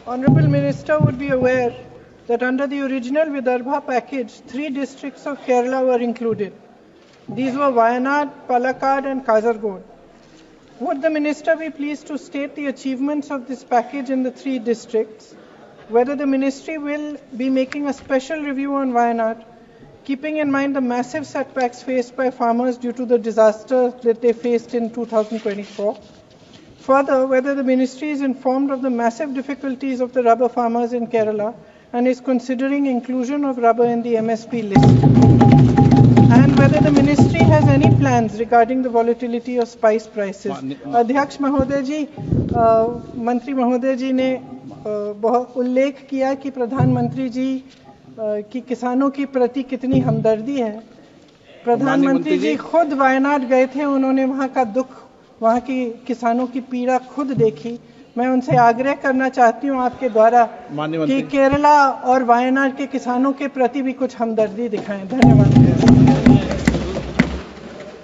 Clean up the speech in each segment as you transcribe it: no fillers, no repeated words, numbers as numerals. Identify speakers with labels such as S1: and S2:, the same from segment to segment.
S1: Honorable Minister would be aware that under the original Vidarbha package, 3 districts of Kerala were included. These were Wayanad, Palakkad and Kasaragod. Would the Minister be pleased to state the achievements of this package in the 3 districts, whether the Ministry will be making a special review on Wayanad, keeping in mind the massive setbacks faced by farmers due to the disaster that they faced in 2024? Further, whether the Ministry is informed of the massive difficulties of the rubber farmers in Kerala and is considering inclusion of rubber in the MSP list, and whether the Ministry has any plans regarding the volatility of spice prices. अध्यक्ष महोदय जी, मंत्री महोदय जी ने बहुत उल्लेख किया कि प्रधानमंत्री जी की किसानों की प्रति कितनी हमदर्दी है। प्रधानमंत्री जी खुद वायनाड गए थे, उन्होंने वहां का दुख, वहां की किसानों की पीड़ा खुद देखी। मैं उनसे आग्रह करना चाहती हूं आपके द्वारा कि केरला और वायनाड के किसानों के प्रति भी कुछ हमदर्दी दिखाएं। धन्यवाद।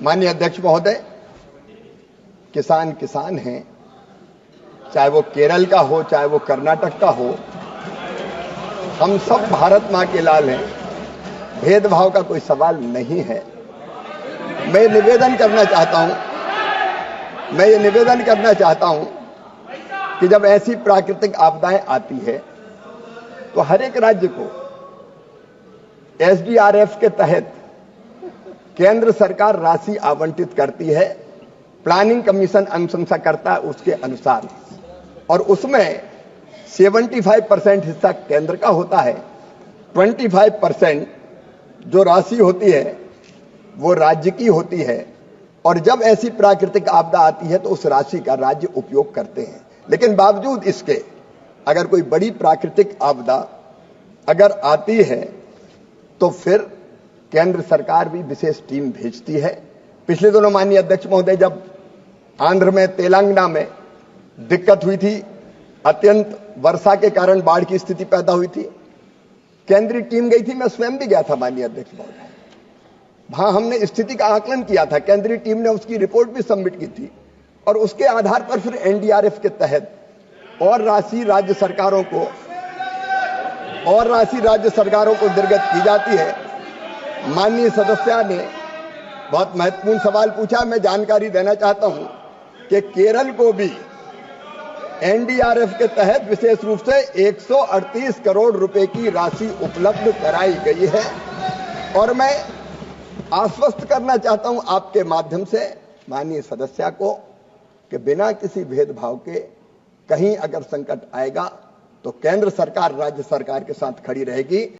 S2: माननीय अध्यक्ष महोदय, किसान किसान हैं, चाहे वो केरल का हो चाहे वो कर्नाटक का हो, हम सब भारत मां के लाल हैं, भेदभाव का कोई सवाल नहीं है। मैं ये निवेदन करना चाहता हूं कि जब ऐसी प्राकृतिक आपदाएं आती है तो हर एक राज्य को एसडीआरएफ के तहत केंद्र सरकार राशि आवंटित करती है, प्लानिंग कमीशन अनुशंसा करता है उसके अनुसार, और उसमें 75% हिस्सा केंद्र का होता है, 25% जो राशि होती है वो राज्य की होती है, और जब ऐसी प्राकृतिक आपदा आती है तो उस राशि का राज्य उपयोग करते हैं। लेकिन बावजूद इसके अगर कोई बड़ी प्राकृतिक आपदा अगर आती है तो फिर केंद्र सरकार भी विशेष टीम भेजती है। पिछले दिनों माननीय अध्यक्ष महोदय, जब आंध्र में तेलंगाना में दिक्कत हुई थी, अत्यंत वर्षा के कारण बाढ़ की स्थिति पैदा हुई थी, केंद्रीय टीम गई थी, मैं स्वयं भी गया था माननीय अध्यक्ष महोदय। वहां हमने स्थिति का आकलन किया था, केंद्रीय टीम ने उसकी रिपोर्ट भी सबमिट की थी, और उसके आधार पर फिर एनडीआरएफ के तहत और राशि राज्य सरकारों को निर्गत की जाती है। माननीय सदस्य ने बहुत महत्वपूर्ण सवाल पूछा, मैं जानकारी देना चाहता हूं कि केरल को भी एनडीआरएफ के तहत विशेष रूप से 138 करोड़ रुपए की राशि उपलब्ध कराई गई है, और मैं आश्वस्त करना चाहता हूं आपके माध्यम से माननीय सदस्य को कि बिना किसी भेदभाव के कहीं अगर संकट आएगा तो केंद्र सरकार राज्य सरकार के साथ खड़ी रहेगी।